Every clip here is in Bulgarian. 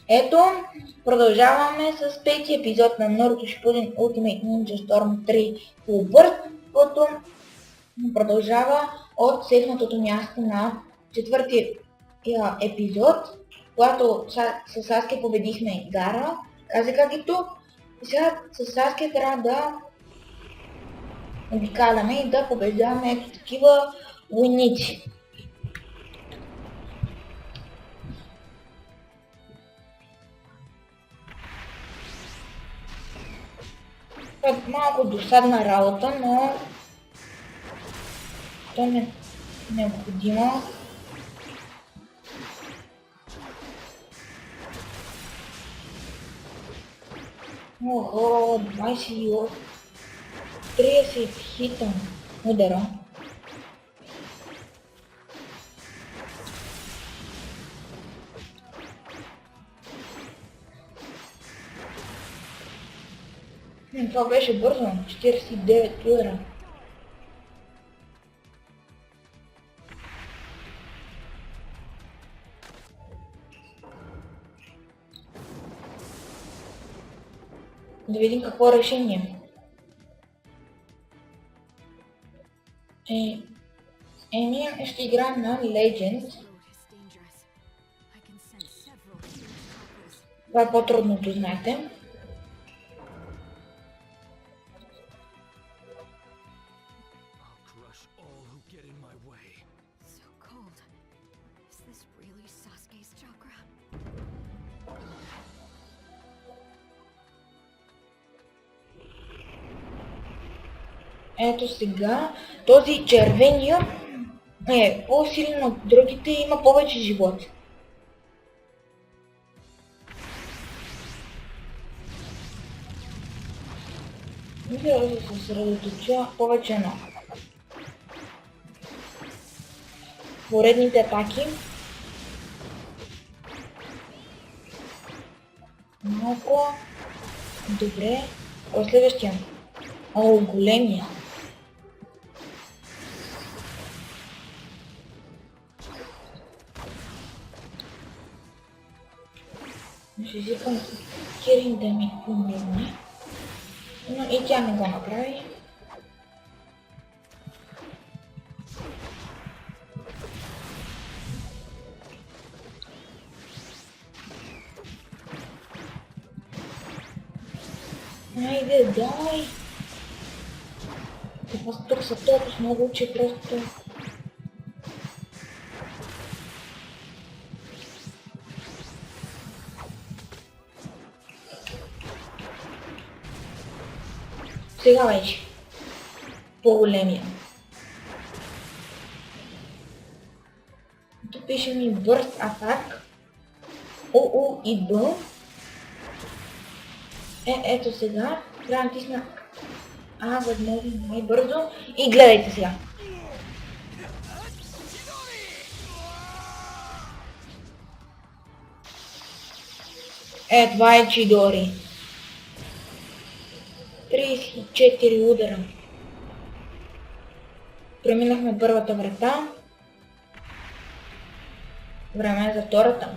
Ето, продължаваме с пети епизод на Naruto Shippuden Ultimate Ninja Storm 3 Full Burst, който продължава от седмото място на четвъртия епизод, когато с Саски победихме Гара, Казекагито, и сега с Саски трябва да обикаляме и да побеждаваме ето такива войници. Малко досадна работа, но то не е необходимо. Ого, 20 30 хита удара. Това беше бързо, 49 удара. Да видим какво решение. Ще играем на Legend. Това е по-трудното, знаете. Ето сега, този червения е по-силен от другите и има повече живот. Мисля да се съсредоточа повече на поредните атаки. Малко. Добре. Кой е следващия? О, големия. Ще изискам Кирин да ми помогне. Но и тя не го направи. Айде, дай! Тук са толкова много, че просто... Сега вече. По-големия. Тук пише ми Burst Attack. ОО и Б. Ето сега. Трябва да натисна А възможно най-бързо. И гледайте сега. Това е Чидори. 34 удара. Преминахме първата врата. Време е за втората.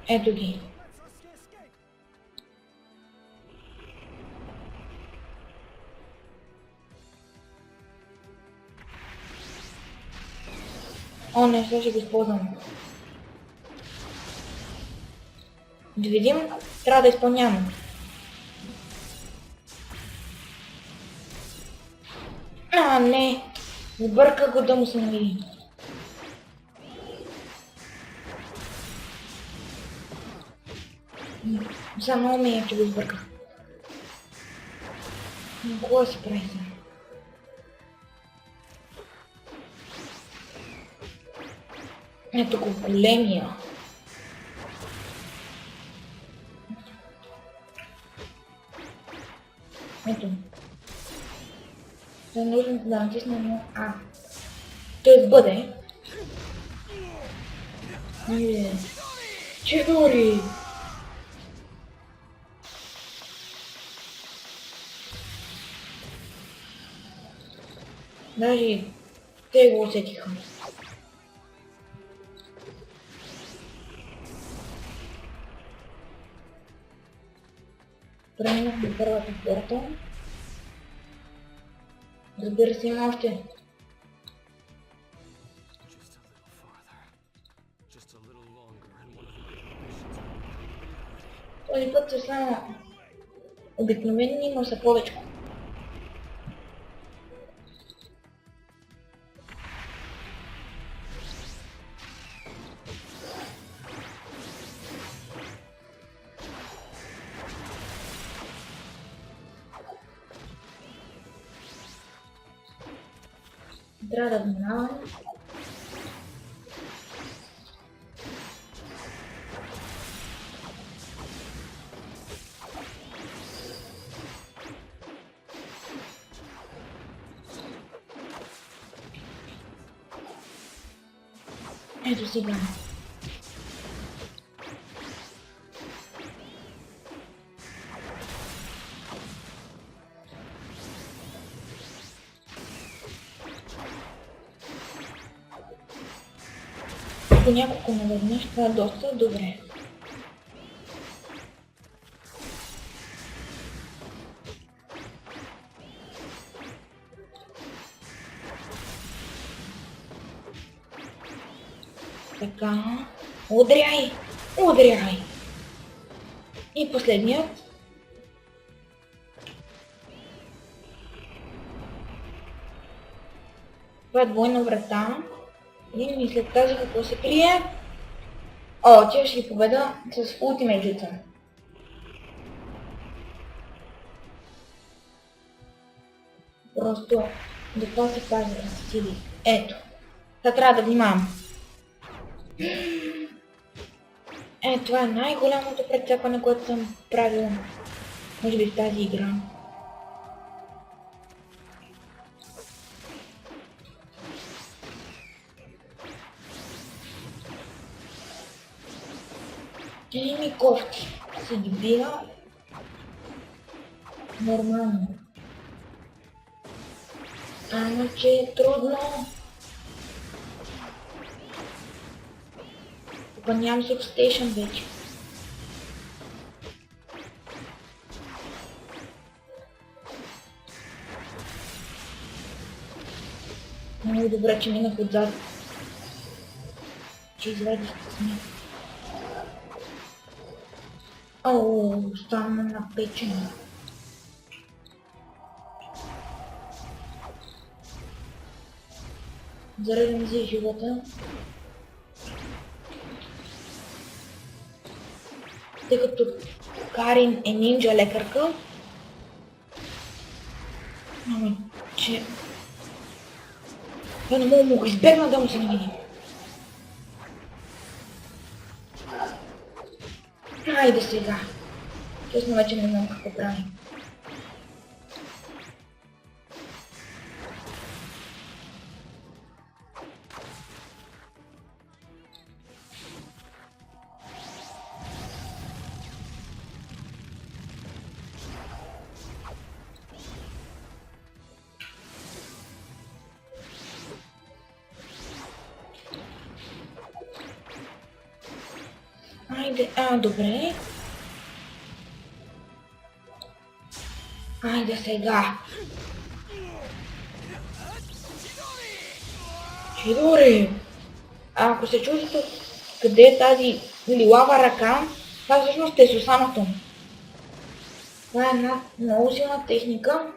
Ето ги. О, не, сега ще го използвам. Да видим, трябва да изпълнявам. Не! Сбърка го да му се намери. Сега много ме е, че го сбърка. Какво си прави сега? Ето го големия. Ето. Да нужно да натисна едно А. Т.е. бъде. Чидори! Даже те го усетиха. Преминахме първата порта. Разбира се, има още. Този път са само обикновени, но са повече. Трябва да внимаваме. Ето сега. По няколко наведнъж, това е доста добре. Така, удряй! Удряй! И последният. Това е двойна врата. И след тази какво се крие? О, тя ще ги победа с ултимейт жица. Просто до това се пази сили. Ето. Та трябва да внимавам. Това е най-голямото прецепване, което съм правила. Може би в тази игра. Ми кофти се ги бива нормално. Ама че е трудно. Тук нямам субстейшън вече. Много добре, че минах отзад. Че извадих късмет. Ооо, стана напечена. Заради ми за живота. Тъй като Карин е нинджа лекарка. Ама, че... Я не мога да го избегна да му се не види. Хайде сега. Честно вече не знам какво правим. Айде, добре. Айде сега. Чидори! Ако се чудите къде е тази лилава ръка, това всъщност е Сусаното. Това е една много силна техника.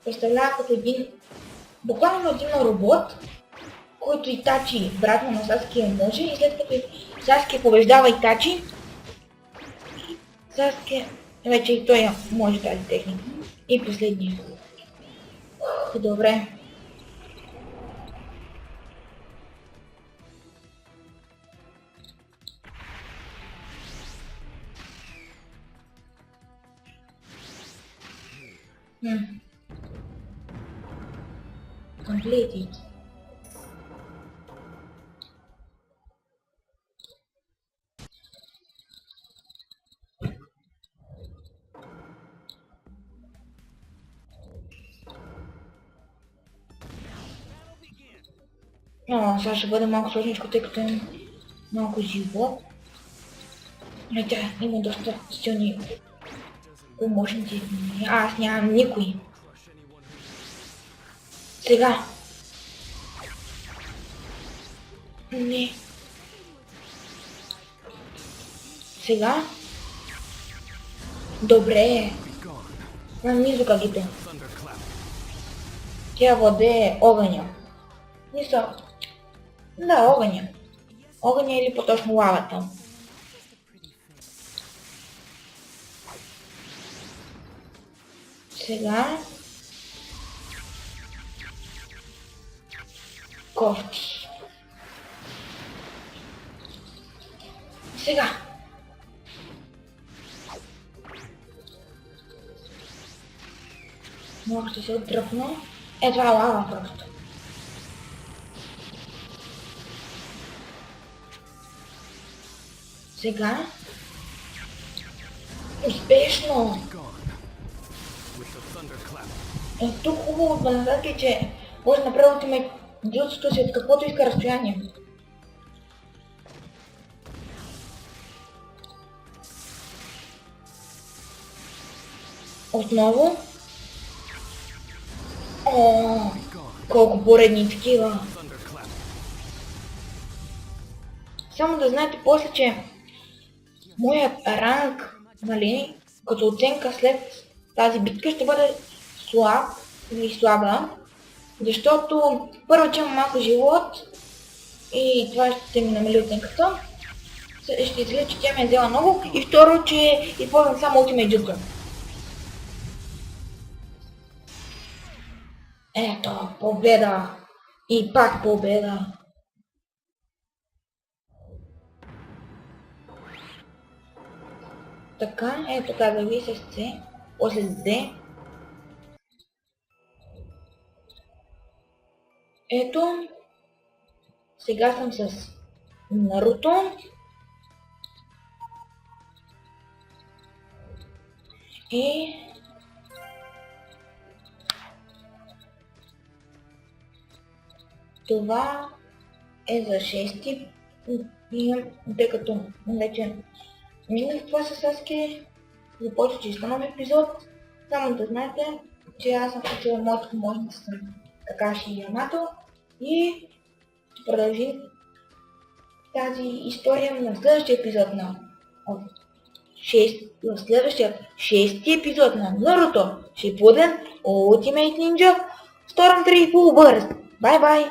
Представлява като един буквално един робот, който Итачи, брат на Саския, може, и след като Саския побеждава Итачи, Саския вече и той може тази техника. И последния. Добре. Completed. О, сега ще бъде малко сложничко, тъй като имам малко живот. Но тя има доста силни помощници. Аз нямам никой. Сега. Не. Сега. Добре. На Мизукагите. Тя владее огъня. Мисля. Да, огъня. Огъня или по-точно лавата. Сега. Кофти. Сега. Много ще се отдръпна. Е, това е лава просто. Сега. Успешно! Е, тук хубаво да назад е, че може да направи ултимейт джутсото си от каквото иска разстояние. Отново. О, колко поредни такива. Само да знаете после, че моят ранг, нали, като оценка след тази битка ще бъде слаб или слаба, защото първо, че има малко живот и това ще ми намали оценката, ще изглежда, че тя ми е взела много и второ, че използвам само Ultimate Jutsu. Ето, победа! И пак победа! Така, ето каза ви с C, после с D. Ето, сега съм с Наруто. И това е за 6-ти. Тъй като вече минах това с Саски, започва чисто нов епизод. Само да знаете, че аз съм включила моята помощница с Какаши и Ямато и ще продължим тази история на следващия епизод на в следващия 6-ти епизод на Наруто Shippuden Ultimate Ninja Storm 3 Full Burst. Бай-бай!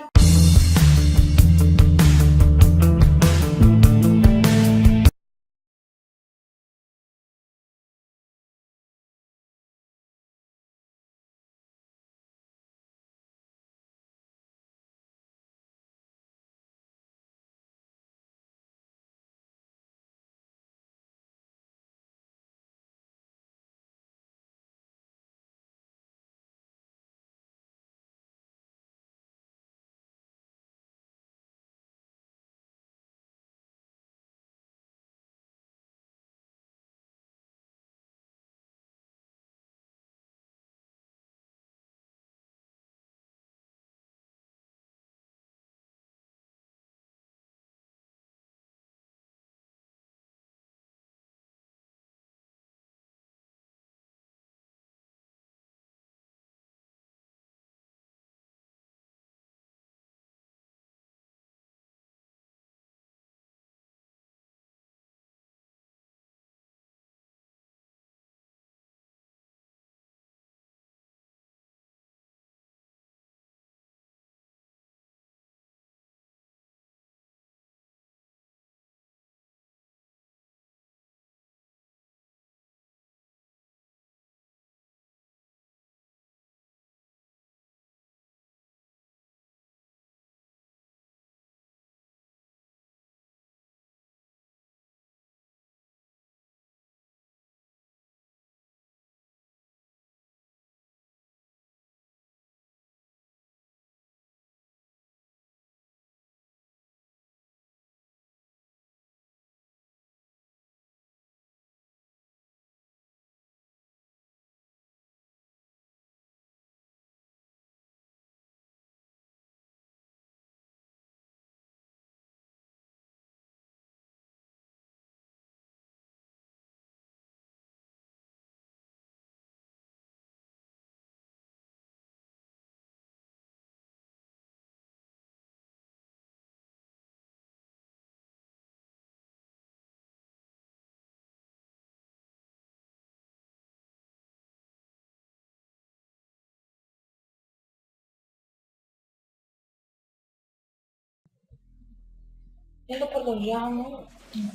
И да продължаваме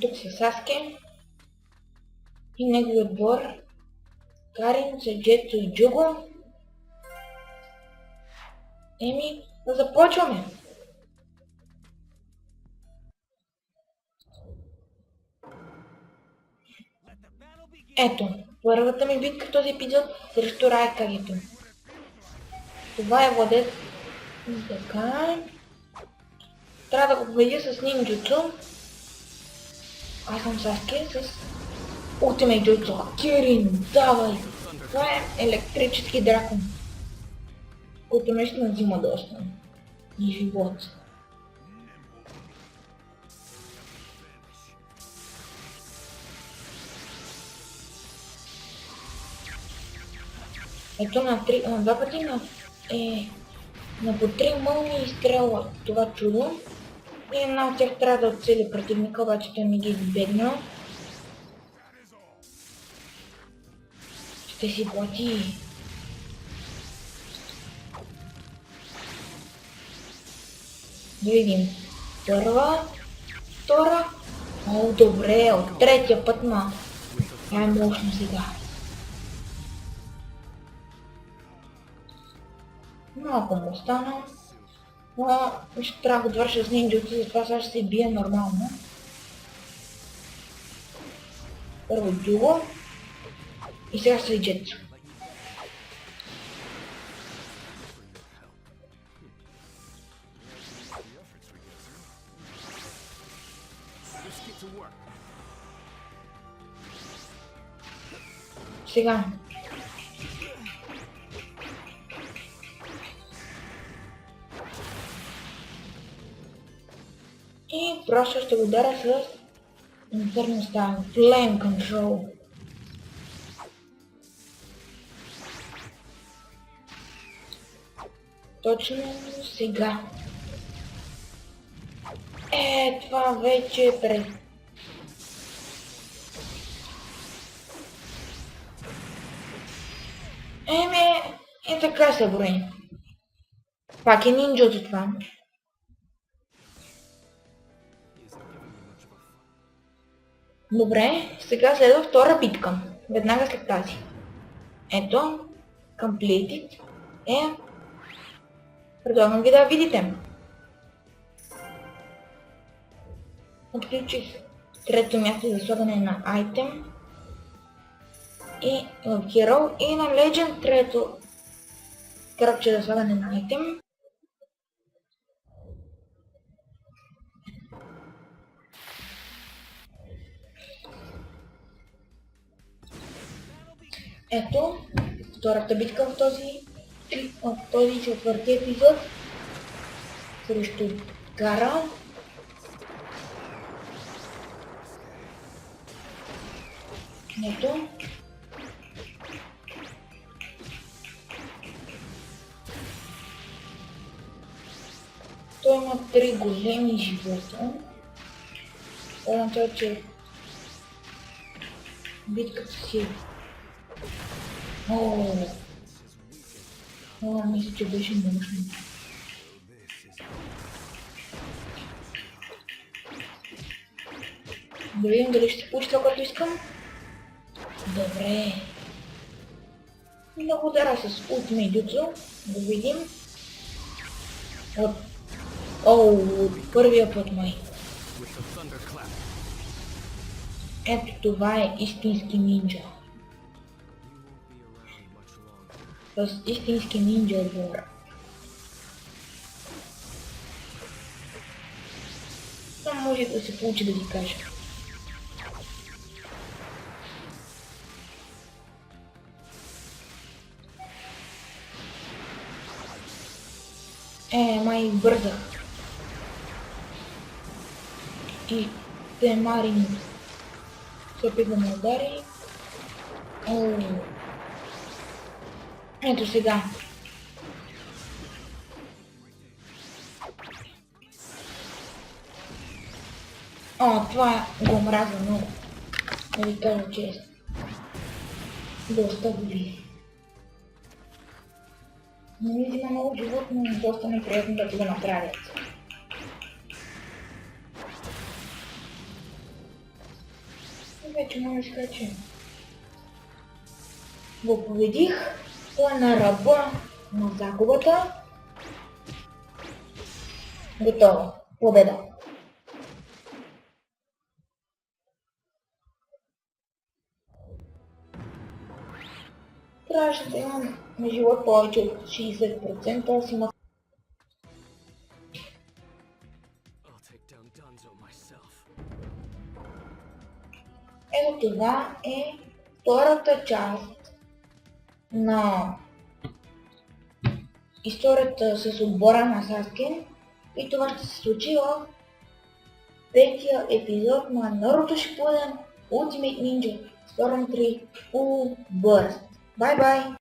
тук с Саске и неговия отбор. Карин, Саджето и Джуго. Еми, да започваме! Ето, първата ми битка в този епизод срещу Райкагето. Това е владец. Така. Трябва да го победя с нинджуцу. Аз съм Саске с Ultimate Jutsu. Кирин, давай! Това е електрически дракон, който наистина взима доста и живот. Ето на два пъти на по 3 мълни изстрелва това чудо. И една от тях трябва да отцели противника, обаче той ми ги избегнал. Ще си плати. Да видим. Първа, втора. О, добре, от третия път ма. Това е мощно сега. Малко му остана. Но ще трябва да го довърша с нинджуцу, затова сега ще се бие нормално. Първо Джуго. И сега Саджето. Сега. И просто ще го ударя с инферността. Flame Control. Точно сега. Това вече е пред. И така се брои. Пак е нинджуто това. Добре, сега следва втора битка. Веднага след тази. Ето, completed предлагам ви да видите. Отключих трето място за слагане на айтем и в Hero и на Legend трето кръгче за слагане на айтем. Ето, втората битка в този четвърти епизод срещу Гара. Ето. Той има 3 големи живота. Означава, че битката си мисля, че беше мощно. Да видим дали ще се получи това, което искам. Добре. Много удара с Ultimate Jutsu. Да видим. От първия път май. Ето това е истински нинджа. С истински нинджа отбора. Това може да се получи да ви кажа. Май бързах. И Темарин се опитва да ме удари. Ето сега. Това го мразя много. Да ви кажа честно. Доста боли. Не ми взима много живот, но доста неприятно да го направят. че може да кажа, че го победих. Той е на ръба на загубата. Готово. Победа. Трябваше да имам на живот повече от 60%, аз имах. Ето това е втората част на историята с отбора на Саске и това ще се случи в петия епизод на Naruto Shippuden Ultimate Ninja Storm 3 Full Burst. Bye bye!